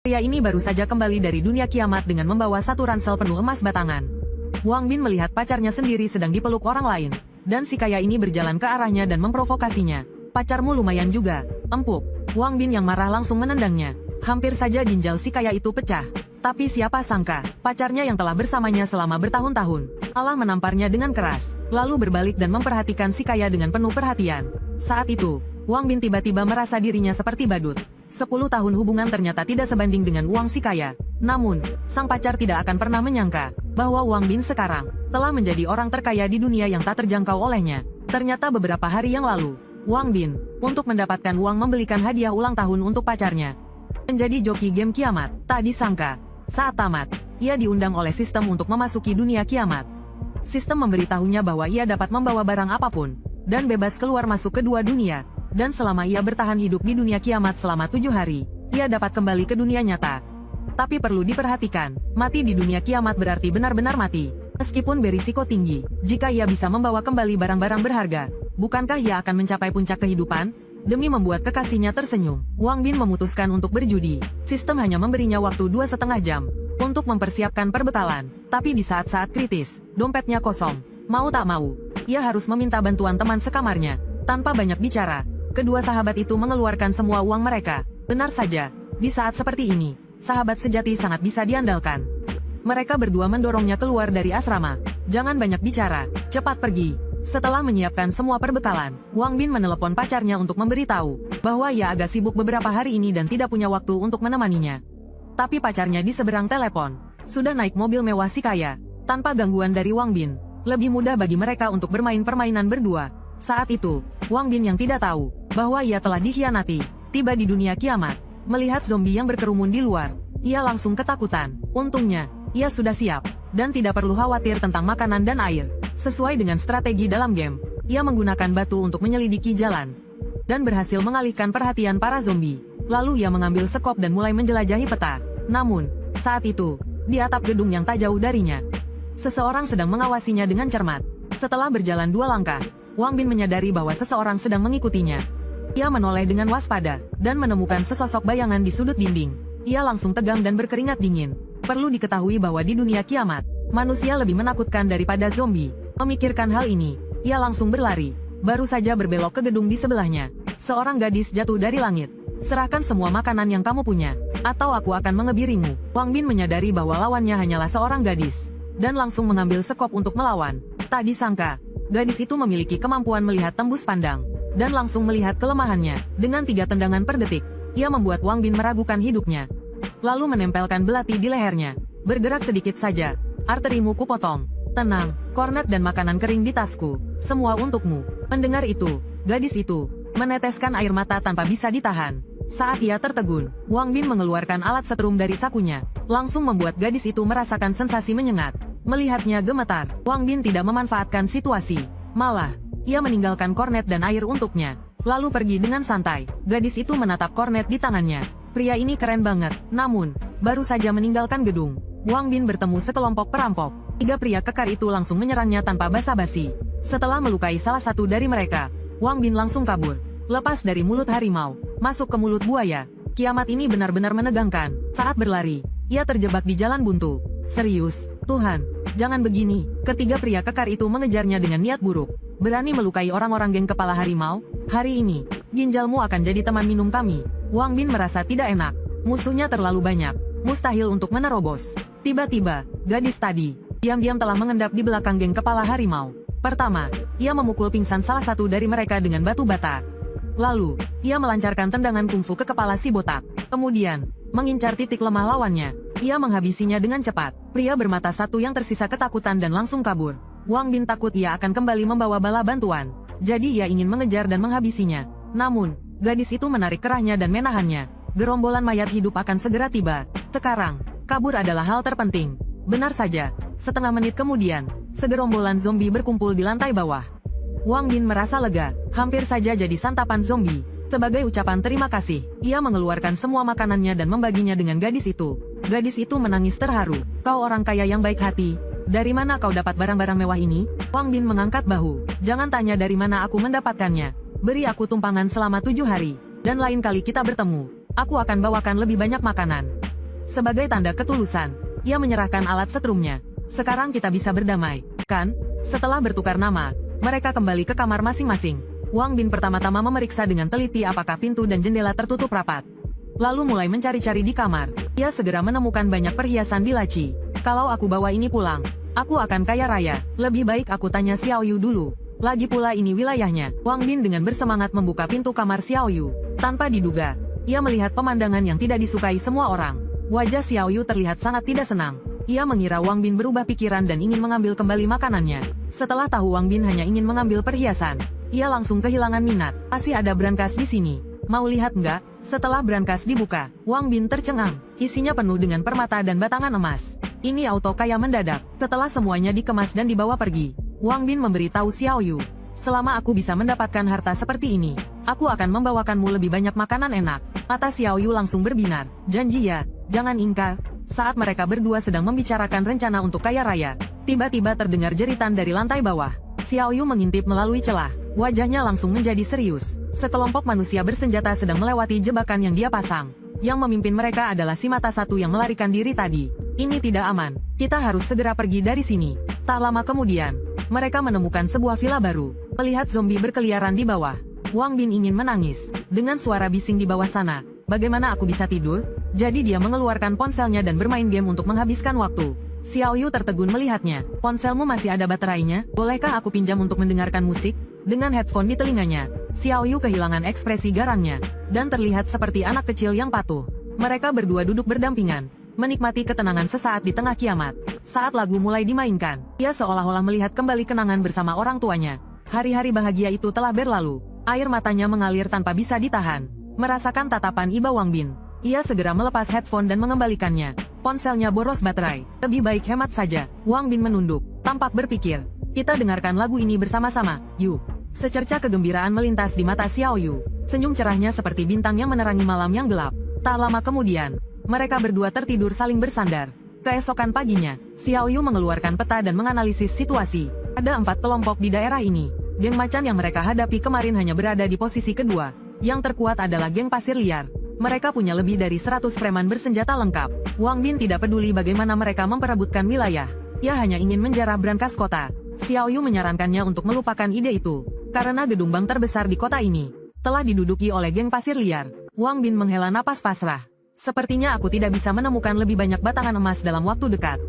Pria ini baru saja kembali dari dunia kiamat dengan membawa satu ransel penuh emas batangan. Wang Bin melihat pacarnya sendiri sedang dipeluk orang lain, dan si kaya ini berjalan ke arahnya dan memprovokasinya. Pacarmu lumayan juga, empuk. Wang Bin yang marah langsung menendangnya. Hampir saja ginjal si kaya itu pecah. Tapi siapa sangka, pacarnya yang telah bersamanya selama bertahun-tahun, malah menamparnya dengan keras, lalu berbalik dan memperhatikan si kaya dengan penuh perhatian. Saat itu, Wang Bin tiba-tiba merasa dirinya seperti badut. 10 tahun hubungan ternyata tidak sebanding dengan uang si kaya. Namun, sang pacar tidak akan pernah menyangka bahwa Wang Bin sekarang telah menjadi orang terkaya di dunia yang tak terjangkau olehnya. Ternyata beberapa hari yang lalu, Wang Bin, untuk mendapatkan uang membelikan hadiah ulang tahun untuk pacarnya, menjadi joki game kiamat. Tak disangka, saat tamat, ia diundang oleh sistem untuk memasuki dunia kiamat. Sistem memberitahunya bahwa ia dapat membawa barang apapun, dan bebas keluar masuk ke dua dunia. Dan selama ia bertahan hidup di dunia kiamat selama 7 hari, ia dapat kembali ke dunia nyata. Tapi perlu diperhatikan, mati di dunia kiamat berarti benar-benar mati. Meskipun berisiko tinggi, jika ia bisa membawa kembali barang-barang berharga, bukankah ia akan mencapai puncak kehidupan? Demi membuat kekasihnya tersenyum, Wang Bin memutuskan untuk berjudi. Sistem hanya memberinya waktu 2,5 jam untuk mempersiapkan perbekalan. Tapi di saat-saat kritis, dompetnya kosong. Mau tak mau, ia harus meminta bantuan teman sekamarnya. Tanpa banyak bicara, kedua sahabat itu mengeluarkan semua uang mereka. Benar saja, di saat seperti ini, sahabat sejati sangat bisa diandalkan. Mereka berdua mendorongnya keluar dari asrama. Jangan banyak bicara, cepat pergi. Setelah menyiapkan semua perbekalan, Wang Bin menelepon pacarnya untuk memberitahu bahwa ia agak sibuk beberapa hari ini dan tidak punya waktu untuk menemaninya. Tapi pacarnya di seberang telepon sudah naik mobil mewah si kaya. Tanpa gangguan dari Wang Bin, lebih mudah bagi mereka untuk bermain permainan berdua. Saat itu, Wang Bin yang tidak tahu bahwa ia telah dikhianati, tiba di dunia kiamat. Melihat zombie yang berkerumun di luar, ia langsung ketakutan. Untungnya, ia sudah siap, dan tidak perlu khawatir tentang makanan dan air. Sesuai dengan strategi dalam game, ia menggunakan batu untuk menyelidiki jalan, dan berhasil mengalihkan perhatian para zombie. Lalu ia mengambil sekop dan mulai menjelajahi peta. Namun, saat itu, di atap gedung yang tak jauh darinya, seseorang sedang mengawasinya dengan cermat. Setelah berjalan 2 langkah, Wang Bin menyadari bahwa seseorang sedang mengikutinya. Ia menoleh dengan waspada, dan menemukan sesosok bayangan di sudut dinding. Ia langsung tegang dan berkeringat dingin. Perlu diketahui bahwa di dunia kiamat, manusia lebih menakutkan daripada zombie. Memikirkan hal ini, ia langsung berlari. Baru saja berbelok ke gedung di sebelahnya, seorang gadis jatuh dari langit. Serahkan semua makanan yang kamu punya, atau aku akan mengebirimu. Wang Bin menyadari bahwa lawannya hanyalah seorang gadis, dan langsung mengambil sekop untuk melawan. Tak disangka, gadis itu memiliki kemampuan melihat tembus pandang, dan langsung melihat kelemahannya. Dengan 3 tendangan per detik, ia membuat Wang Bin meragukan hidupnya. Lalu menempelkan belati di lehernya. Bergerak sedikit saja, arterimu kupotong. Tenang, kornet dan makanan kering di tasku, semua untukmu. Mendengar itu, gadis itu meneteskan air mata tanpa bisa ditahan. Saat ia tertegun, Wang Bin mengeluarkan alat setrum dari sakunya, langsung membuat gadis itu merasakan sensasi menyengat. Melihatnya gemetar, Wang Bin tidak memanfaatkan situasi. Malah, ia meninggalkan kornet dan air untuknya, lalu pergi dengan santai. Gadis itu menatap kornet di tangannya. Pria ini keren banget. Namun, baru saja meninggalkan gedung, Wang Bin bertemu sekelompok perampok. 3 pria kekar itu langsung menyerangnya tanpa basa-basi. Setelah melukai salah satu dari mereka, Wang Bin langsung kabur. Lepas dari mulut harimau, masuk ke mulut buaya. Kiamat ini benar-benar menegangkan. Saat berlari, ia terjebak di jalan buntu. Serius, Tuhan, jangan begini. Ketiga pria kekar itu mengejarnya dengan niat buruk. Berani melukai orang-orang geng kepala harimau? Hari ini, ginjalmu akan jadi teman minum kami. Wang Bin merasa tidak enak. Musuhnya terlalu banyak, mustahil untuk menerobos. Tiba-tiba, gadis tadi diam-diam telah mengendap di belakang geng kepala harimau. Pertama, ia memukul pingsan salah satu dari mereka dengan batu bata. Lalu, ia melancarkan tendangan kungfu ke kepala si botak. Kemudian, mengincar titik lemah lawannya. Ia menghabisinya dengan cepat. Pria bermata satu yang tersisa ketakutan dan langsung kabur. Wang Bin takut ia akan kembali membawa bala bantuan. Jadi ia ingin mengejar dan menghabisinya. Namun, gadis itu menarik kerahnya dan menahannya. Gerombolan mayat hidup akan segera tiba. Sekarang, kabur adalah hal terpenting. Benar saja, setengah menit kemudian, segerombolan zombie berkumpul di lantai bawah. Wang Bin merasa lega, hampir saja jadi santapan zombie. Sebagai ucapan terima kasih, ia mengeluarkan semua makanannya dan membaginya dengan gadis itu. Gadis itu menangis terharu. Kau orang kaya yang baik hati. Dari mana kau dapat barang-barang mewah ini? Wang Bin mengangkat bahu. Jangan tanya dari mana aku mendapatkannya. Beri aku tumpangan selama 7 hari. Dan lain kali kita bertemu, aku akan bawakan lebih banyak makanan. Sebagai tanda ketulusan, ia menyerahkan alat setrumnya. Sekarang kita bisa berdamai, kan? Setelah bertukar nama, mereka kembali ke kamar masing-masing. Wang Bin pertama-tama memeriksa dengan teliti apakah pintu dan jendela tertutup rapat. Lalu mulai mencari-cari di kamar. Ia segera menemukan banyak perhiasan di laci. Kalau aku bawa ini pulang, aku akan kaya raya. Lebih baik aku tanya Xiao Yu dulu. Lagi pula ini wilayahnya. Wang Bin dengan bersemangat membuka pintu kamar Xiao Yu. Tanpa diduga, ia melihat pemandangan yang tidak disukai semua orang. Wajah Xiao Yu terlihat sangat tidak senang. Ia mengira Wang Bin berubah pikiran dan ingin mengambil kembali makanannya. Setelah tahu Wang Bin hanya ingin mengambil perhiasan, ia langsung kehilangan minat. Masih ada brankas di sini. Mau lihat nggak? Setelah brankas dibuka, Wang Bin tercengang. Isinya penuh dengan permata dan batangan emas. Ini auto kaya mendadak. Setelah semuanya dikemas dan dibawa pergi, Wang Bin memberitahu Xiao Yu, selama aku bisa mendapatkan harta seperti ini, aku akan membawakanmu lebih banyak makanan enak. Mata Xiao Yu langsung berbinar. Janji ya, jangan ingkar. Saat mereka berdua sedang membicarakan rencana untuk kaya raya, tiba-tiba terdengar jeritan dari lantai bawah. Xiao Yu mengintip melalui celah. Wajahnya langsung menjadi serius. Sekelompok manusia bersenjata sedang melewati jebakan yang dia pasang. Yang memimpin mereka adalah si mata satu yang melarikan diri tadi. Ini tidak aman. Kita harus segera pergi dari sini. Tak lama kemudian, mereka menemukan sebuah villa baru. Melihat zombie berkeliaran di bawah, Wang Bin ingin menangis. Dengan suara bising di bawah sana, bagaimana aku bisa tidur? Jadi dia mengeluarkan ponselnya dan bermain game untuk menghabiskan waktu. Xiao Yu tertegun melihatnya. Ponselmu masih ada baterainya? Bolehkah aku pinjam untuk mendengarkan musik? Dengan headphone di telinganya, Xiao Yu kehilangan ekspresi garangnya, dan terlihat seperti anak kecil yang patuh. Mereka berdua duduk berdampingan, menikmati ketenangan sesaat di tengah kiamat. Saat lagu mulai dimainkan, ia seolah-olah melihat kembali kenangan bersama orang tuanya. Hari-hari bahagia itu telah berlalu. Air matanya mengalir tanpa bisa ditahan. Merasakan tatapan iba Wang Bin, ia segera melepas headphone dan mengembalikannya. Ponselnya boros baterai. Lebih baik hemat saja. Wang Bin menunduk, tampak berpikir. Kita dengarkan lagu ini bersama-sama, yuk. Secerca kegembiraan melintas di mata Xiao Yu. Senyum cerahnya seperti bintang yang menerangi malam yang gelap. Tak lama kemudian, mereka berdua tertidur saling bersandar. Keesokan paginya, Xiao Yu mengeluarkan peta dan menganalisis situasi. Ada 4 kelompok di daerah ini. Geng macan yang mereka hadapi kemarin hanya berada di posisi kedua. Yang terkuat adalah geng pasir liar. Mereka punya lebih dari 100 preman bersenjata lengkap. Wang Bin tidak peduli bagaimana mereka memperebutkan wilayah. Ia hanya ingin menjarah brankas kota. Xiao Yu menyarankannya untuk melupakan ide itu. Karena gedung bank terbesar di kota ini telah diduduki oleh geng pasir liar. Wang Bin menghela napas pasrah. Sepertinya aku tidak bisa menemukan lebih banyak batangan emas dalam waktu dekat.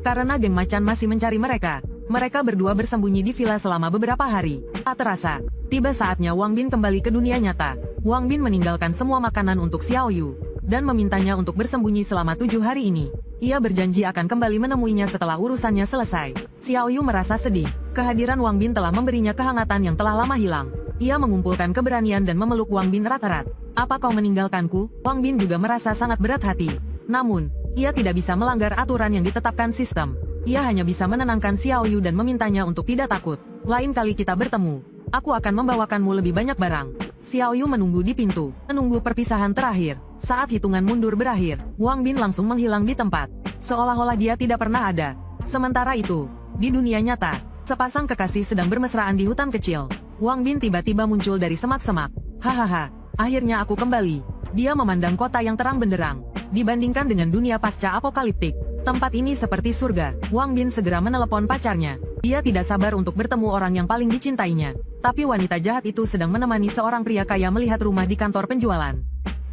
Karena geng macan masih mencari mereka. Mereka berdua bersembunyi di villa selama beberapa hari. Tak terasa, tiba saatnya Wang Bin kembali ke dunia nyata. Wang Bin meninggalkan semua makanan untuk Xiao Yu dan memintanya untuk bersembunyi selama 7 hari ini. Ia berjanji akan kembali menemuinya setelah urusannya selesai. Xiao Yu merasa sedih. Kehadiran Wang Bin telah memberinya kehangatan yang telah lama hilang. Ia mengumpulkan keberanian dan memeluk Wang Bin erat-erat. Apa kau meninggalkanku? Wang Bin juga merasa sangat berat hati. Namun, ia tidak bisa melanggar aturan yang ditetapkan sistem. Ia hanya bisa menenangkan Xiao Yu dan memintanya untuk tidak takut. Lain kali kita bertemu, aku akan membawakanmu lebih banyak barang. Xiao Yu menunggu di pintu, menunggu perpisahan terakhir. Saat hitungan mundur berakhir, Wang Bin langsung menghilang di tempat. Seolah-olah dia tidak pernah ada. Sementara itu, di dunia nyata, sepasang kekasih sedang bermesraan di hutan kecil. Wang Bin tiba-tiba muncul dari semak-semak. Hahaha, akhirnya aku kembali. Dia memandang kota yang terang benderang. Dibandingkan dengan dunia pasca apokaliptik, tempat ini seperti surga. Wang Bin segera menelepon pacarnya. Dia tidak sabar untuk bertemu orang yang paling dicintainya. Tapi wanita jahat itu sedang menemani seorang pria kaya melihat rumah di kantor penjualan.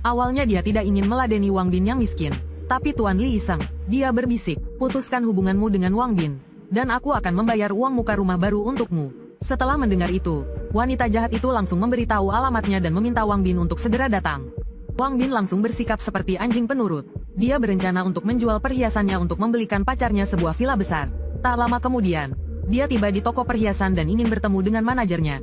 Awalnya dia tidak ingin meladeni Wang Bin yang miskin. Tapi Tuan Li iseng. Dia berbisik, putuskan hubunganmu dengan Wang Bin. Dan aku akan membayar uang muka rumah baru untukmu. Setelah mendengar itu, wanita jahat itu langsung memberitahu alamatnya dan meminta Wang Bin untuk segera datang. Wang Bin langsung bersikap seperti anjing penurut. Dia berencana untuk menjual perhiasannya untuk membelikan pacarnya sebuah villa besar. Tak lama kemudian, dia tiba di toko perhiasan dan ingin bertemu dengan manajernya.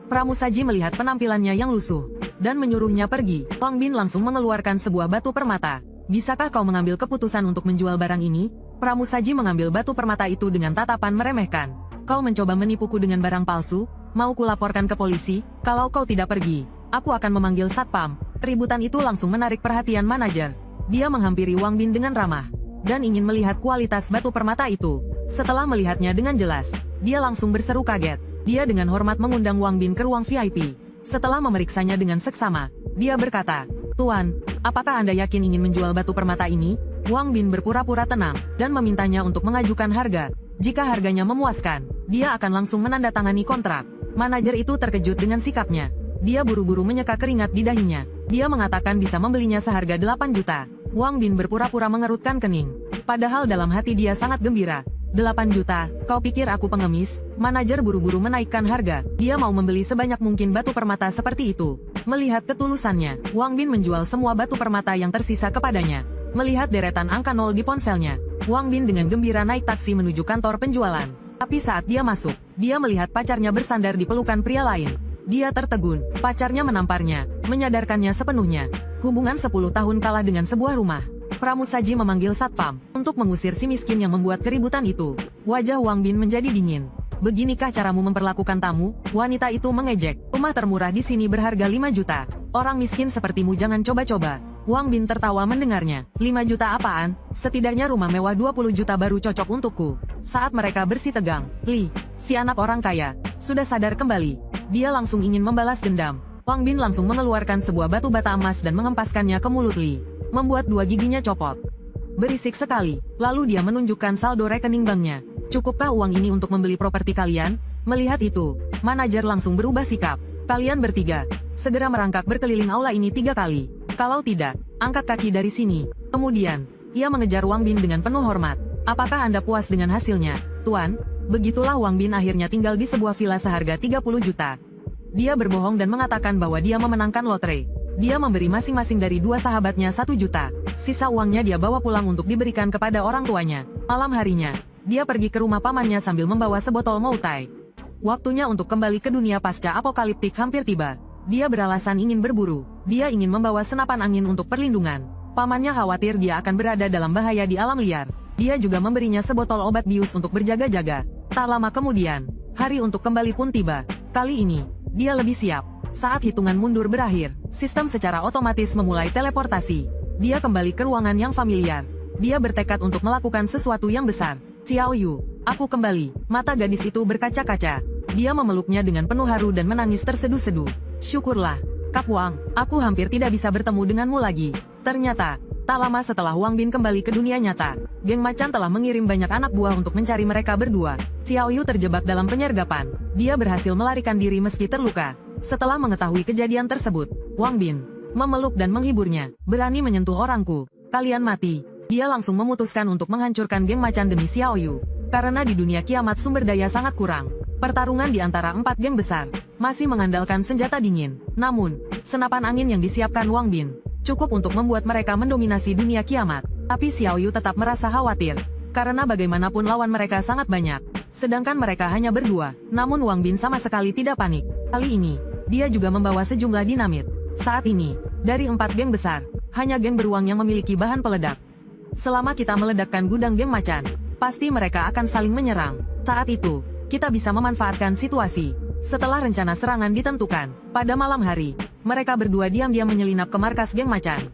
Pramusaji melihat penampilannya yang lusuh dan menyuruhnya pergi. Wang Bin langsung mengeluarkan sebuah batu permata. Bisakah kau mengambil keputusan untuk menjual barang ini? Pramusaji mengambil batu permata itu dengan tatapan meremehkan. Kau mencoba menipuku dengan barang palsu? Mau kulaporkan ke polisi? Kalau kau tidak pergi, aku akan memanggil satpam. Keributan itu langsung menarik perhatian manajer. Dia menghampiri Wang Bin dengan ramah dan ingin melihat kualitas batu permata itu. Setelah melihatnya dengan jelas, dia langsung berseru kaget. Dia dengan hormat mengundang Wang Bin ke ruang VIP. Setelah memeriksanya dengan seksama, dia berkata, "Tuan, apakah Anda yakin ingin menjual batu permata ini?" Wang Bin berpura-pura tenang, dan memintanya untuk mengajukan harga. Jika harganya memuaskan, dia akan langsung menandatangani kontrak. Manajer itu terkejut dengan sikapnya. Dia buru-buru menyeka keringat di dahinya. Dia mengatakan bisa membelinya seharga 8 juta. Wang Bin berpura-pura mengerutkan kening. Padahal dalam hati dia sangat gembira. 8 juta, kau pikir aku pengemis? Manajer buru-buru menaikkan harga. Dia mau membeli sebanyak mungkin batu permata seperti itu. Melihat ketulusannya, Wang Bin menjual semua batu permata yang tersisa kepadanya. Melihat deretan angka 0 di ponselnya, Wang Bin dengan gembira naik taksi menuju kantor penjualan. Tapi saat dia masuk, dia melihat pacarnya bersandar di pelukan pria lain. Dia tertegun, pacarnya menamparnya, menyadarkannya sepenuhnya. Hubungan 10 tahun kalah dengan sebuah rumah. Pramusaji memanggil satpam untuk mengusir si miskin yang membuat keributan itu. Wajah Wang Bin menjadi dingin. Beginikah caramu memperlakukan tamu? Wanita itu mengejek. Rumah termurah di sini berharga 5 juta. Orang miskin sepertimu jangan coba-coba. Wang Bin tertawa mendengarnya. 5 juta apaan? Setidaknya rumah mewah 20 juta baru cocok untukku. Saat mereka bersih tegang, Li, si anak orang kaya, sudah sadar kembali. Dia langsung ingin membalas dendam. Wang Bin langsung mengeluarkan sebuah batu bata emas dan mengempaskannya ke mulut Li. Membuat dua giginya copot. Berisik sekali. Lalu dia menunjukkan saldo rekening banknya. Cukupkah uang ini untuk membeli properti kalian? Melihat itu, manajer langsung berubah sikap. Kalian bertiga, segera merangkak berkeliling aula ini 3 kali. Kalau tidak, angkat kaki dari sini. Kemudian, ia mengejar Wang Bin dengan penuh hormat. Apakah Anda puas dengan hasilnya, Tuan? Begitulah Wang Bin akhirnya tinggal di sebuah villa seharga 30 juta. Dia berbohong dan mengatakan bahwa dia memenangkan lotre. Dia memberi masing-masing dari 2 sahabatnya 1 juta. Sisa uangnya dia bawa pulang untuk diberikan kepada orang tuanya. Malam harinya, dia pergi ke rumah pamannya sambil membawa sebotol moutai. Waktunya untuk kembali ke dunia pasca apokaliptik hampir tiba. Dia beralasan ingin berburu. Dia ingin membawa senapan angin untuk perlindungan. Pamannya khawatir dia akan berada dalam bahaya di alam liar. Dia juga memberinya sebotol obat bius untuk berjaga-jaga. Tak lama kemudian, hari untuk kembali pun tiba. Kali ini, dia lebih siap. Saat hitungan mundur berakhir, sistem secara otomatis memulai teleportasi. Dia kembali ke ruangan yang familiar. Dia bertekad untuk melakukan sesuatu yang besar. Xiao Yu, aku kembali. Mata gadis itu berkaca-kaca. Dia memeluknya dengan penuh haru dan menangis terseduh-seduh. Syukurlah, Kap Wang, aku hampir tidak bisa bertemu denganmu lagi. Ternyata, tak lama setelah Wang Bin kembali ke dunia nyata, geng macan telah mengirim banyak anak buah untuk mencari mereka berdua. Xiao Yu terjebak dalam penyergapan. Dia berhasil melarikan diri meski terluka. Setelah mengetahui kejadian tersebut, Wang Bin memeluk dan menghiburnya. Berani menyentuh orangku, kalian mati. Dia langsung memutuskan untuk menghancurkan geng macan demi Xiao Yu. Karena di dunia kiamat sumber daya sangat kurang. Pertarungan di antara 4 geng besar masih mengandalkan senjata dingin. Namun, senapan angin yang disiapkan Wang Bin cukup untuk membuat mereka mendominasi dunia kiamat. Tapi Xiao Yu tetap merasa khawatir. Karena bagaimanapun lawan mereka sangat banyak. Sedangkan mereka hanya berdua. Namun Wang Bin sama sekali tidak panik. Kali ini, dia juga membawa sejumlah dinamit. Saat ini, dari 4 geng besar, hanya geng beruang yang memiliki bahan peledak. Selama kita meledakkan gudang geng macan, pasti mereka akan saling menyerang. Saat itu, kita bisa memanfaatkan situasi. Setelah rencana serangan ditentukan, pada malam hari, mereka berdua diam-diam menyelinap ke markas geng macan.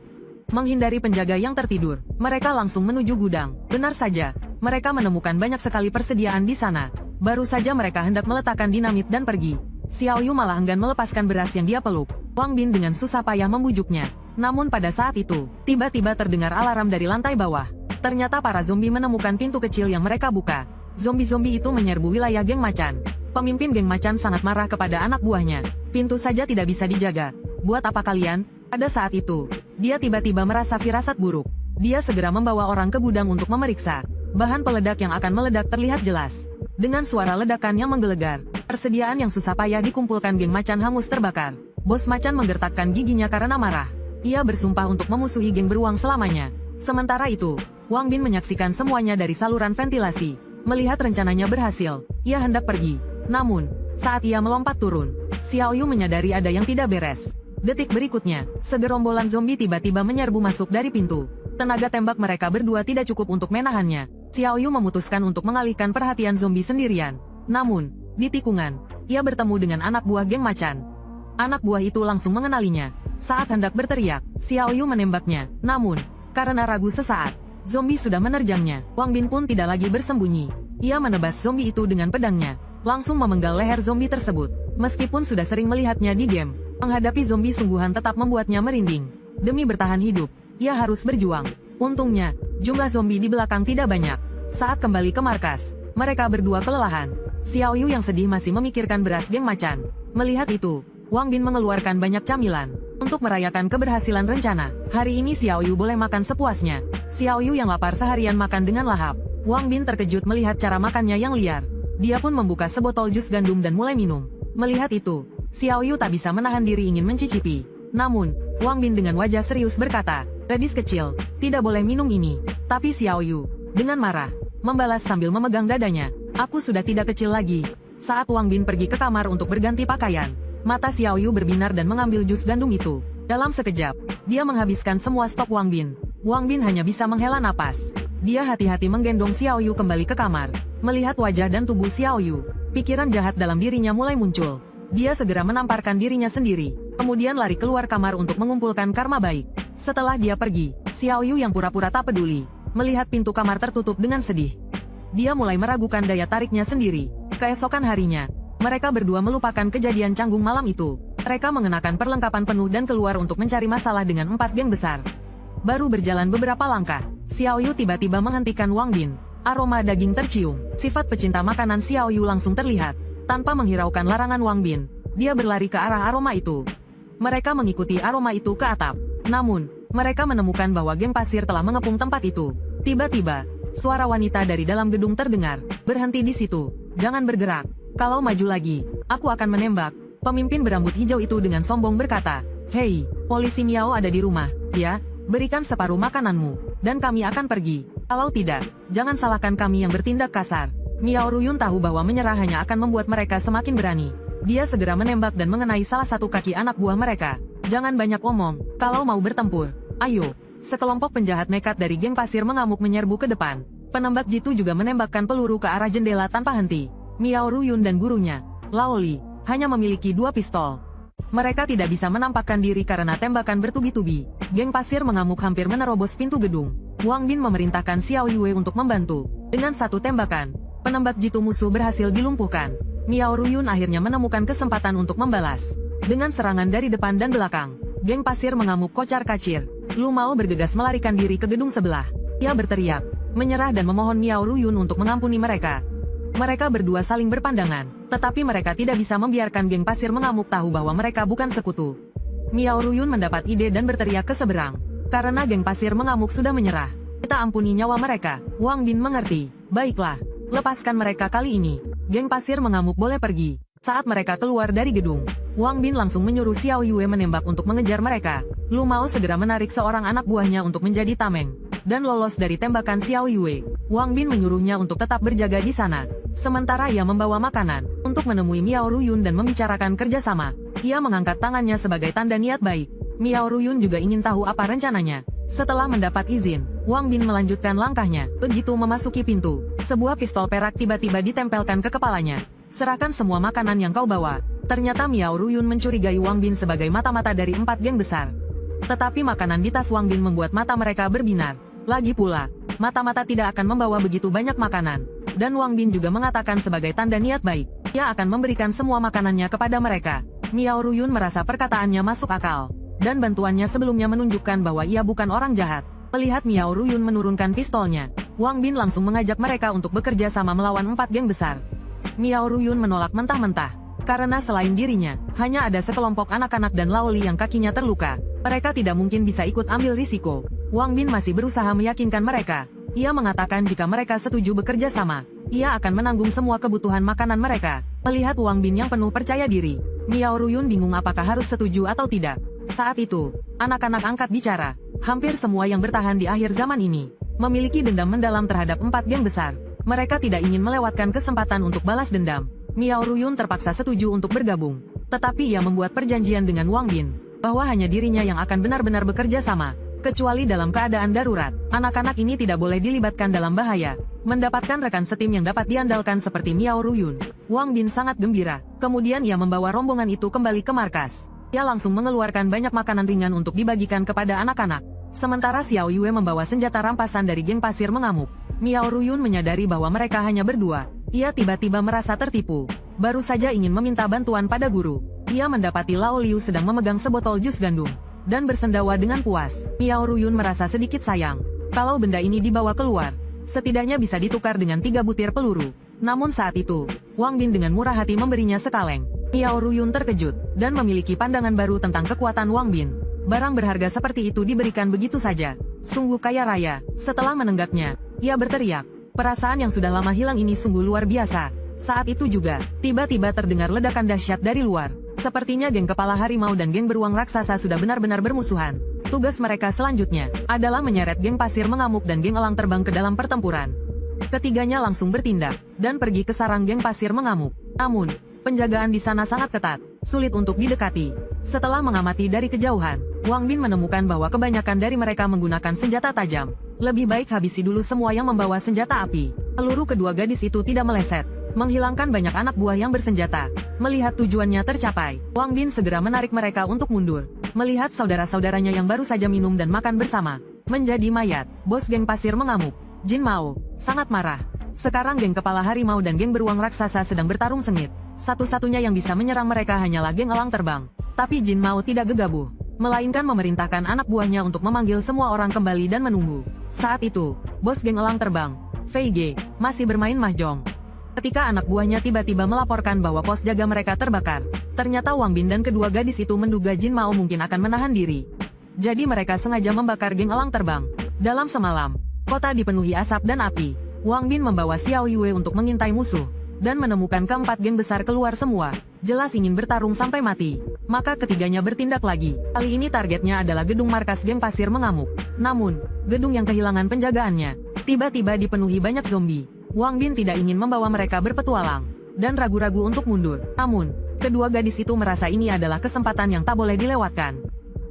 Menghindari penjaga yang tertidur, mereka langsung menuju gudang. Benar saja, mereka menemukan banyak sekali persediaan di sana. Baru saja mereka hendak meletakkan dinamit dan pergi. Xiao Yu malah enggan melepaskan beras yang dia peluk. Wang Bin dengan susah payah membujuknya. Namun pada saat itu, tiba-tiba terdengar alarm dari lantai bawah. Ternyata para zombie menemukan pintu kecil yang mereka buka. Zombie-zombie itu menyerbu wilayah geng macan. Pemimpin geng macan sangat marah kepada anak buahnya. Pintu saja tidak bisa dijaga. Buat apa kalian? Pada saat itu, dia tiba-tiba merasa firasat buruk. Dia segera membawa orang ke gudang untuk memeriksa. Bahan peledak yang akan meledak terlihat jelas. Dengan suara ledakan yang menggelegar, persediaan yang susah payah dikumpulkan geng macan hangus terbakar. Bos macan menggertakkan giginya karena marah. Ia bersumpah untuk memusuhi geng beruang selamanya. Sementara itu, Wang Bin menyaksikan semuanya dari saluran ventilasi. Melihat rencananya berhasil, ia hendak pergi. Namun, saat ia melompat turun, Xiao Yu menyadari ada yang tidak beres. Detik berikutnya, segerombolan zombie tiba-tiba menyerbu masuk dari pintu. Tenaga tembak mereka berdua tidak cukup untuk menahannya. Xiao Yu memutuskan untuk mengalihkan perhatian zombie sendirian. Namun, di tikungan, ia bertemu dengan anak buah geng macan. Anak buah itu langsung mengenalinya. Saat hendak berteriak, Xiao Yu menembaknya. Namun, karena ragu sesaat, zombie sudah menerjangnya. Wang Bin pun tidak lagi bersembunyi. Ia menebas zombie itu dengan pedangnya, langsung memenggal leher zombie tersebut. Meskipun sudah sering melihatnya di game, menghadapi zombie sungguhan tetap membuatnya merinding. Demi bertahan hidup, ia harus berjuang. Untungnya, jumlah zombie di belakang tidak banyak. Saat kembali ke markas, mereka berdua kelelahan. Xiao Yu yang sedih masih memikirkan beras geng macan. Melihat itu, Wang Bin mengeluarkan banyak camilan. Untuk merayakan keberhasilan rencana, hari ini Xiao Yu boleh makan sepuasnya. Xiao Yu yang lapar seharian makan dengan lahap. Wang Bin terkejut melihat cara makannya yang liar. Dia pun membuka sebotol jus gandum dan mulai minum. Melihat itu, Xiao Yu tak bisa menahan diri ingin mencicipi. Namun, Wang Bin dengan wajah serius berkata, "Gadis kecil, tidak boleh minum ini." Tapi Xiao Yu, dengan marah, membalas sambil memegang dadanya, "Aku sudah tidak kecil lagi." Saat Wang Bin pergi ke kamar untuk berganti pakaian, mata Xiao Yu berbinar dan mengambil jus gandum itu. Dalam sekejap, dia menghabiskan semua stok Wang Bin. Wang Bin hanya bisa menghela napas. Dia hati-hati menggendong Xiao Yu kembali ke kamar. Melihat wajah dan tubuh Xiao Yu, pikiran jahat dalam dirinya mulai muncul. Dia segera menamparkan dirinya sendiri, kemudian lari keluar kamar untuk mengumpulkan karma baik. Setelah dia pergi, Xiao Yu yang pura-pura tak peduli, melihat pintu kamar tertutup dengan sedih. Dia mulai meragukan daya tariknya sendiri. Keesokan harinya, mereka berdua melupakan kejadian canggung malam itu. Mereka mengenakan perlengkapan penuh dan keluar untuk mencari masalah dengan 4 geng besar. Baru berjalan beberapa langkah, Xiao Yu tiba-tiba menghentikan Wang Bin. Aroma daging tercium. Sifat pecinta makanan Xiao Yu langsung terlihat. Tanpa menghiraukan larangan Wang Bin, dia berlari ke arah aroma itu. Mereka mengikuti aroma itu ke atap. Namun, mereka menemukan bahwa geng pasir telah mengepung tempat itu. Tiba-tiba, suara wanita dari dalam gedung terdengar. "Berhenti di situ. Jangan bergerak. Kalau maju lagi, aku akan menembak." Pemimpin berambut hijau itu dengan sombong berkata, "Hei, polisi Miao ada di rumah, ya? Berikan separuh makananmu, dan kami akan pergi. Kalau tidak, jangan salahkan kami yang bertindak kasar." Miao Ruyun tahu bahwa menyerah hanya akan membuat mereka semakin berani. Dia segera menembak dan mengenai salah satu kaki anak buah mereka. "Jangan banyak omong, kalau mau bertempur. Ayo." Sekelompok penjahat nekat dari geng pasir mengamuk menyerbu ke depan. Penembak jitu juga menembakkan peluru ke arah jendela tanpa henti. Miao Ruyun dan gurunya, Lao Li, hanya memiliki 2 pistol. Mereka tidak bisa menampakkan diri karena tembakan bertubi-tubi. Geng pasir mengamuk hampir menerobos pintu gedung. Wang Bin memerintahkan Xiao Yue untuk membantu. Dengan satu tembakan, penembak jitu musuh berhasil dilumpuhkan. Miao Ruyun akhirnya menemukan kesempatan untuk membalas. Dengan serangan dari depan dan belakang, geng pasir mengamuk kocar-kacir. Lu Mao bergegas melarikan diri ke gedung sebelah. Ia berteriak, menyerah dan memohon Miao Ruyun untuk mengampuni mereka. Mereka berdua saling berpandangan, tetapi mereka tidak bisa membiarkan geng pasir mengamuk tahu bahwa mereka bukan sekutu. Miao Ruyun mendapat ide dan berteriak ke seberang. Karena geng pasir mengamuk sudah menyerah, kita ampuni nyawa mereka. Wang Bin mengerti. Baiklah, lepaskan mereka kali ini. Geng pasir mengamuk boleh pergi. Saat mereka keluar dari gedung, Wang Bin langsung menyuruh Xiao Yue menembak untuk mengejar mereka. Lu Mao segera menarik seorang anak buahnya untuk menjadi tameng, dan lolos dari tembakan Xiao Yue. Wang Bin menyuruhnya untuk tetap berjaga di sana. Sementara ia membawa makanan, untuk menemui Miao Ruyun dan membicarakan kerjasama. Ia mengangkat tangannya sebagai tanda niat baik. Miao Ruyun juga ingin tahu apa rencananya. Setelah mendapat izin, Wang Bin melanjutkan langkahnya. Begitu memasuki pintu, sebuah pistol perak tiba-tiba ditempelkan ke kepalanya. "Serahkan semua makanan yang kau bawa." Ternyata Miao Ruyun mencurigai Wang Bin sebagai mata-mata dari 4 geng besar. Tetapi makanan di tas Wang Bin membuat mata mereka berbinar. Lagi pula, mata-mata tidak akan membawa begitu banyak makanan. Dan Wang Bin juga mengatakan sebagai tanda niat baik, ia akan memberikan semua makanannya kepada mereka. Miao Ruyun merasa perkataannya masuk akal. Dan bantuannya sebelumnya menunjukkan bahwa ia bukan orang jahat. Melihat Miao Ruyun menurunkan pistolnya, Wang Bin langsung mengajak mereka untuk bekerja sama melawan 4 geng besar. Miao Ruyun menolak mentah-mentah. Karena selain dirinya, hanya ada sekelompok anak-anak dan Lao Li yang kakinya terluka. Mereka tidak mungkin bisa ikut ambil risiko. Wang Bin masih berusaha meyakinkan mereka. Ia mengatakan jika mereka setuju bekerja sama, ia akan menanggung semua kebutuhan makanan mereka. Melihat Wang Bin yang penuh percaya diri, Miao Ruyun bingung apakah harus setuju atau tidak. Saat itu, anak-anak angkat bicara. Hampir semua yang bertahan di akhir zaman ini memiliki dendam mendalam terhadap 4 geng besar. Mereka tidak ingin melewatkan kesempatan untuk balas dendam. Miao Ruyun terpaksa setuju untuk bergabung. Tetapi ia membuat perjanjian dengan Wang Bin, bahwa hanya dirinya yang akan benar-benar bekerja sama. Kecuali dalam keadaan darurat, anak-anak ini tidak boleh dilibatkan dalam bahaya. Mendapatkan rekan setim yang dapat diandalkan seperti Miao Ruyun, Wang Bin sangat gembira. Kemudian ia membawa rombongan itu kembali ke markas. Ia langsung mengeluarkan banyak makanan ringan untuk dibagikan kepada anak-anak. Sementara Xiao Yue membawa senjata rampasan dari geng pasir mengamuk. Miao Ruyun menyadari bahwa mereka hanya berdua. Ia tiba-tiba merasa tertipu. Baru saja ingin meminta bantuan pada guru. Ia mendapati Lao Liu sedang memegang sebotol jus gandum dan bersendawa dengan puas. Miao Ruyun merasa sedikit sayang. Kalau benda ini dibawa keluar, setidaknya bisa ditukar dengan 3 butir peluru. Namun saat itu, Wang Bin dengan murah hati memberinya sekaleng. Miao Ruyun terkejut, dan memiliki pandangan baru tentang kekuatan Wang Bin. Barang berharga seperti itu diberikan begitu saja. Sungguh kaya raya. Setelah menenggaknya, ia berteriak. Perasaan yang sudah lama hilang ini sungguh luar biasa. Saat itu juga, tiba-tiba terdengar ledakan dahsyat dari luar. Sepertinya geng kepala harimau dan geng beruang raksasa sudah benar-benar bermusuhan. Tugas mereka selanjutnya adalah menyeret geng pasir mengamuk dan geng elang terbang ke dalam pertempuran. Ketiganya langsung bertindak dan pergi ke sarang geng pasir mengamuk. Namun, penjagaan di sana sangat ketat, sulit untuk didekati. Setelah mengamati dari kejauhan, Wang Bin menemukan bahwa kebanyakan dari mereka menggunakan senjata tajam. Lebih baik habisi dulu semua yang membawa senjata api. Peluru kedua gadis itu tidak meleset, menghilangkan banyak anak buah yang bersenjata. Melihat tujuannya tercapai, Wang Bin segera menarik mereka untuk mundur. Melihat saudara-saudaranya yang baru saja minum dan makan bersama menjadi mayat, bos geng pasir mengamuk, Jin Mao, sangat marah. Sekarang geng kepala harimau dan geng beruang raksasa sedang bertarung sengit. Satu-satunya yang bisa menyerang mereka hanyalah geng elang terbang. Tapi Jin Mao tidak gegabah, melainkan memerintahkan anak buahnya untuk memanggil semua orang kembali dan menunggu. Saat itu, bos geng elang terbang, Fei Ge, masih bermain mahjong. Ketika anak buahnya tiba-tiba melaporkan bahwa pos jaga mereka terbakar, ternyata Wang Bin dan kedua gadis itu menduga Jin Mao mungkin akan menahan diri. Jadi mereka sengaja membakar geng elang terbang. Dalam semalam, kota dipenuhi asap dan api. Wang Bin membawa Xiao Yue untuk mengintai musuh, dan menemukan keempat geng besar keluar semua. Jelas ingin bertarung sampai mati. Maka ketiganya bertindak lagi. Kali ini targetnya adalah gedung markas geng pasir mengamuk. Namun, gedung yang kehilangan penjagaannya, tiba-tiba dipenuhi banyak zombie. Wang Bin tidak ingin membawa mereka berpetualang, dan ragu-ragu untuk mundur. Namun, kedua gadis itu merasa ini adalah kesempatan yang tak boleh dilewatkan.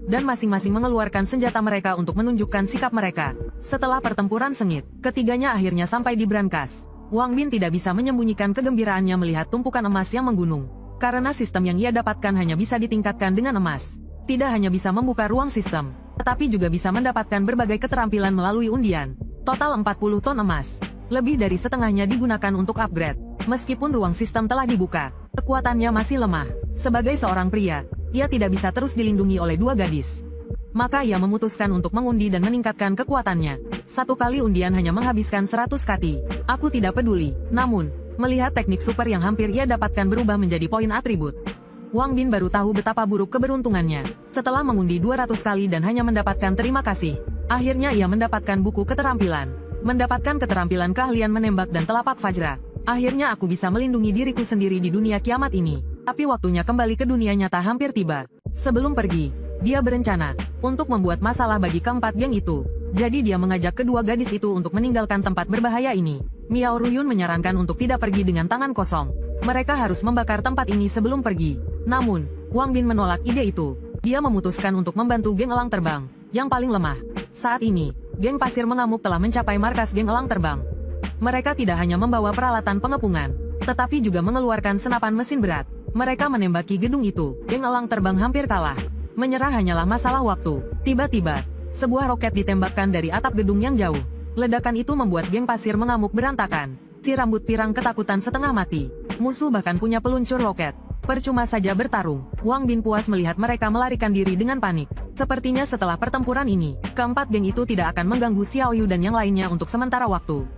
Dan masing-masing mengeluarkan senjata mereka untuk menunjukkan sikap mereka. Setelah pertempuran sengit, ketiganya akhirnya sampai di brankas. Wang Bin tidak bisa menyembunyikan kegembiraannya melihat tumpukan emas yang menggunung. Karena sistem yang ia dapatkan hanya bisa ditingkatkan dengan emas. Tidak hanya bisa membuka ruang sistem, tetapi juga bisa mendapatkan berbagai keterampilan melalui undian. Total 40 ton emas. Lebih dari setengahnya digunakan untuk upgrade. Meskipun ruang sistem telah dibuka, kekuatannya masih lemah. Sebagai seorang pria, ia tidak bisa terus dilindungi oleh dua gadis. Maka ia memutuskan untuk mengundi dan meningkatkan kekuatannya. Satu kali undian hanya menghabiskan 100 kati. Aku tidak peduli. Namun, melihat teknik super yang hampir ia dapatkan berubah menjadi poin atribut, Wang Bin baru tahu betapa buruk keberuntungannya. Setelah mengundi 200 kali dan hanya mendapatkan terima kasih, akhirnya ia mendapatkan buku keterampilan. Mendapatkan keterampilan keahlian menembak dan telapak fajra. Akhirnya aku bisa melindungi diriku sendiri di dunia kiamat ini. Tapi waktunya kembali ke dunia nyata hampir tiba. Sebelum pergi, dia berencana untuk membuat masalah bagi keempat geng itu. Jadi dia mengajak kedua gadis itu untuk meninggalkan tempat berbahaya ini. Miao Ruyun menyarankan untuk tidak pergi dengan tangan kosong. Mereka harus membakar tempat ini sebelum pergi. Namun, Wang Bin menolak ide itu. Dia memutuskan untuk membantu geng elang terbang yang paling lemah. Saat ini, geng pasir mengamuk telah mencapai markas geng elang terbang. Mereka tidak hanya membawa peralatan pengepungan, tetapi juga mengeluarkan senapan mesin berat. Mereka menembaki gedung itu. Geng elang terbang hampir kalah. Menyerah hanyalah masalah waktu. Tiba-tiba, sebuah roket ditembakkan dari atap gedung yang jauh. Ledakan itu membuat geng pasir mengamuk berantakan. Si rambut pirang ketakutan setengah mati. Musuh bahkan punya peluncur roket. Percuma saja bertarung. Wang Bin puas melihat mereka melarikan diri dengan panik. Sepertinya setelah pertempuran ini, keempat geng itu tidak akan mengganggu Xiao Yu dan yang lainnya untuk sementara waktu.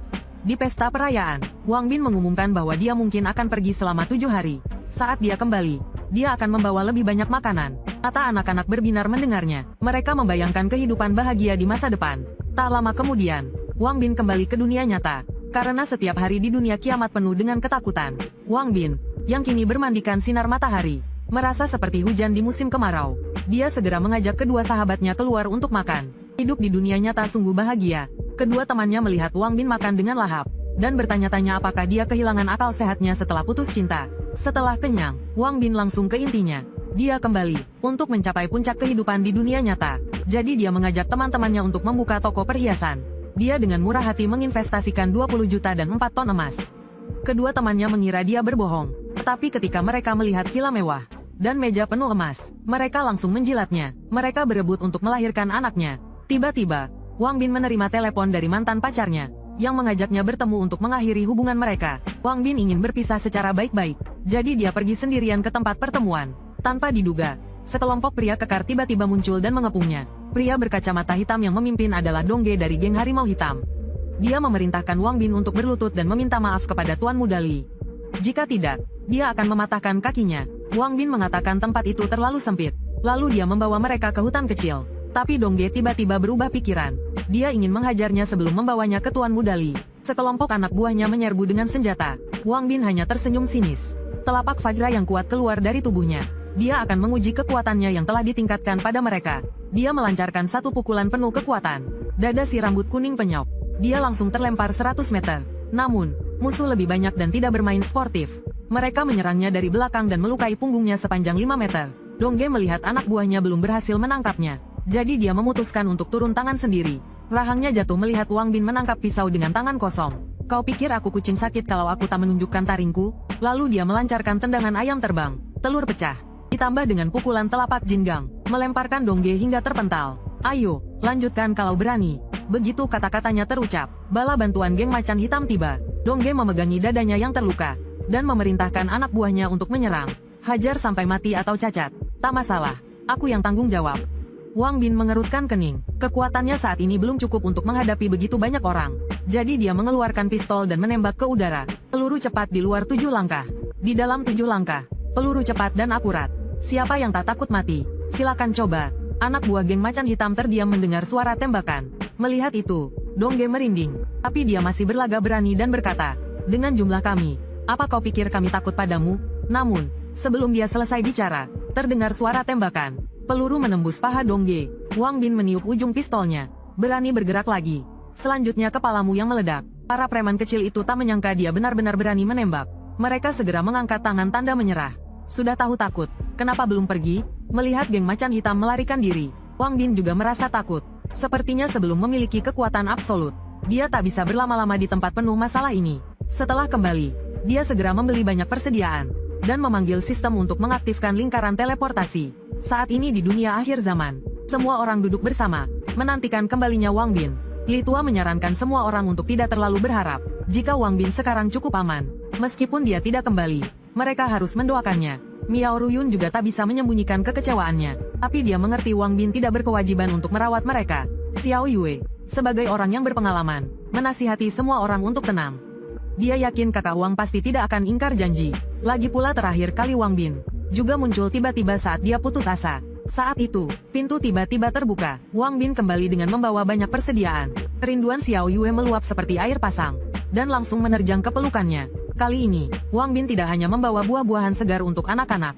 Di pesta perayaan, Wang Bin mengumumkan bahwa dia mungkin akan pergi selama 7 hari. Saat dia kembali, dia akan membawa lebih banyak makanan. Mata anak-anak berbinar mendengarnya. Mereka membayangkan kehidupan bahagia di masa depan. Tak lama kemudian, Wang Bin kembali ke dunia nyata. Karena setiap hari di dunia kiamat penuh dengan ketakutan, Wang Bin, yang kini bermandikan sinar matahari, merasa seperti hujan di musim kemarau. Dia segera mengajak kedua sahabatnya keluar untuk makan. Hidup di dunia nyata sungguh bahagia. Kedua temannya melihat Wang Bin makan dengan lahap, dan bertanya-tanya apakah dia kehilangan akal sehatnya setelah putus cinta. Setelah kenyang, Wang Bin langsung ke intinya. Dia kembali untuk mencapai puncak kehidupan di dunia nyata. Jadi dia mengajak teman-temannya untuk membuka toko perhiasan. Dia dengan murah hati menginvestasikan 20 juta dan 4 ton emas. Kedua temannya mengira dia berbohong. Tetapi ketika mereka melihat villa mewah dan meja penuh emas, mereka langsung menjilatnya. Mereka berebut untuk melahirkan anaknya. Tiba-tiba, Wang Bin menerima telepon dari mantan pacarnya, yang mengajaknya bertemu untuk mengakhiri hubungan mereka. Wang Bin ingin berpisah secara baik-baik, jadi dia pergi sendirian ke tempat pertemuan. Tanpa diduga, sekelompok pria kekar tiba-tiba muncul dan mengepungnya. Pria berkacamata hitam yang memimpin adalah Dongge dari geng Harimau Hitam. Dia memerintahkan Wang Bin untuk berlutut dan meminta maaf kepada Tuan Muda Li. Jika tidak, dia akan mematahkan kakinya. Wang Bin mengatakan tempat itu terlalu sempit. Lalu dia membawa mereka ke hutan kecil. Tapi Dongge tiba-tiba berubah pikiran. Dia ingin menghajarnya sebelum membawanya ke Tuan Muda Li. Sekelompok anak buahnya menyerbu dengan senjata. Wang Bin hanya tersenyum sinis. Telapak Fajra yang kuat keluar dari tubuhnya. Dia akan menguji kekuatannya yang telah ditingkatkan pada mereka. Dia melancarkan satu pukulan penuh kekuatan. Dada si rambut kuning penyok. Dia langsung terlempar 100 meter. Namun, musuh lebih banyak dan tidak bermain sportif. Mereka menyerangnya dari belakang dan melukai punggungnya sepanjang 5 meter. Dongge melihat anak buahnya belum berhasil menangkapnya. Jadi dia memutuskan untuk turun tangan sendiri. Rahangnya jatuh melihat Wang Bin menangkap pisau dengan tangan kosong. Kau pikir aku kucing sakit kalau aku tak menunjukkan taringku? Lalu dia melancarkan tendangan ayam terbang. Telur pecah. Ditambah dengan pukulan telapak Jinggang, melemparkan Dongge hingga terpental. Ayo, lanjutkan kalau berani. Begitu kata-katanya terucap, bala bantuan geng macan hitam tiba. Dongge memegangi dadanya yang terluka, dan memerintahkan anak buahnya untuk menyerang. Hajar sampai mati atau cacat. Tak masalah, aku yang tanggung jawab. Wang Bin mengerutkan kening. Kekuatannya saat ini belum cukup untuk menghadapi begitu banyak orang. Jadi dia mengeluarkan pistol dan menembak ke udara. Peluru cepat di luar 7 langkah. Di dalam 7 langkah. Peluru cepat dan akurat. Siapa yang tak takut mati? Silakan coba. Anak buah geng macan hitam terdiam mendengar suara tembakan. Melihat itu, Dongge merinding. Tapi dia masih berlagak berani dan berkata, dengan jumlah kami, apa kau pikir kami takut padamu? Namun, sebelum dia selesai bicara, terdengar suara tembakan. Peluru menembus paha Dongge. Wang Bin meniup ujung pistolnya. Berani bergerak lagi. Selanjutnya kepalamu yang meledak. Para preman kecil itu tak menyangka dia benar-benar berani menembak. Mereka segera mengangkat tangan tanda menyerah. Sudah tahu takut, kenapa belum pergi? Melihat geng macan hitam melarikan diri, Wang Bin juga merasa takut. Sepertinya sebelum memiliki kekuatan absolut, dia tak bisa berlama-lama di tempat penuh masalah ini. Setelah kembali, dia segera membeli banyak persediaan, dan memanggil sistem untuk mengaktifkan lingkaran teleportasi. Saat ini di dunia akhir zaman, semua orang duduk bersama, menantikan kembalinya Wang Bin. Li Tua menyarankan semua orang untuk tidak terlalu berharap, jika Wang Bin sekarang cukup aman. Meskipun dia tidak kembali, mereka harus mendoakannya. Miao Ruyun juga tak bisa menyembunyikan kekecewaannya, tapi dia mengerti Wang Bin tidak berkewajiban untuk merawat mereka. Xiao Yue, sebagai orang yang berpengalaman, menasihati semua orang untuk tenang. Dia yakin kakak Wang pasti tidak akan ingkar janji. Lagi pula terakhir kali Wang Bin juga muncul tiba-tiba saat dia putus asa. Saat itu, pintu tiba-tiba terbuka. Wang Bin kembali dengan membawa banyak persediaan. Kerinduan Xiao Yue meluap seperti air pasang, dan langsung menerjang ke pelukannya. Kali ini, Wang Bin tidak hanya membawa buah-buahan segar untuk anak-anak,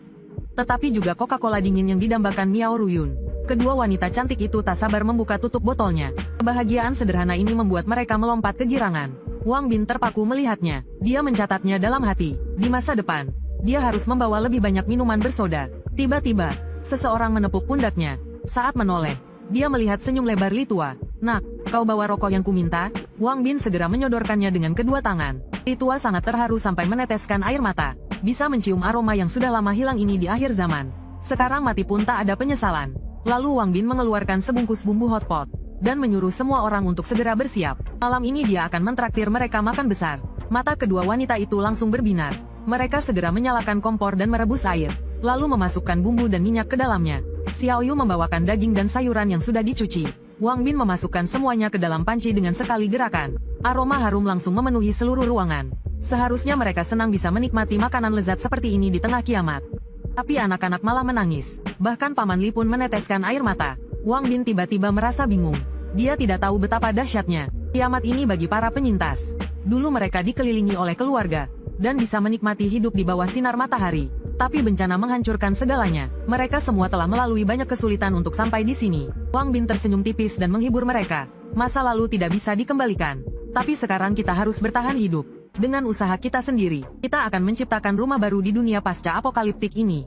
tetapi juga Coca-Cola dingin yang didambakan Miao Ruyun. Kedua wanita cantik itu tak sabar membuka tutup botolnya. Kebahagiaan sederhana ini membuat mereka melompat kegirangan. Wang Bin terpaku melihatnya. Dia mencatatnya dalam hati. Di masa depan, dia harus membawa lebih banyak minuman bersoda. Tiba-tiba, seseorang menepuk pundaknya. Saat menoleh, dia melihat senyum lebar Li Tua. Nak, kau bawa rokok yang kuminta? Wang Bin segera menyodorkannya dengan kedua tangan. Li Tua sangat terharu sampai meneteskan air mata. Bisa mencium aroma yang sudah lama hilang ini di akhir zaman. Sekarang mati pun tak ada penyesalan. Lalu Wang Bin mengeluarkan sebungkus bumbu hotpot, dan menyuruh semua orang untuk segera bersiap. Malam ini dia akan mentraktir mereka makan besar. Mata kedua wanita itu langsung berbinar. Mereka segera menyalakan kompor dan merebus air, lalu memasukkan bumbu dan minyak ke dalamnya. Xiao Yu membawakan daging dan sayuran yang sudah dicuci. Wang Bin memasukkan semuanya ke dalam panci dengan sekali gerakan. Aroma harum langsung memenuhi seluruh ruangan. Seharusnya mereka senang bisa menikmati makanan lezat seperti ini di tengah kiamat. Tapi anak-anak malah menangis. Bahkan Paman Li pun meneteskan air mata. Wang Bin tiba-tiba merasa bingung. Dia tidak tahu betapa dahsyatnya kiamat ini bagi para penyintas. Dulu mereka dikelilingi oleh keluarga, dan bisa menikmati hidup di bawah sinar matahari. Tapi bencana menghancurkan segalanya. Mereka semua telah melalui banyak kesulitan untuk sampai di sini. Wang Bin tersenyum tipis dan menghibur mereka. Masa lalu tidak bisa dikembalikan. Tapi sekarang kita harus bertahan hidup. Dengan usaha kita sendiri, kita akan menciptakan rumah baru di dunia pasca apokaliptik ini.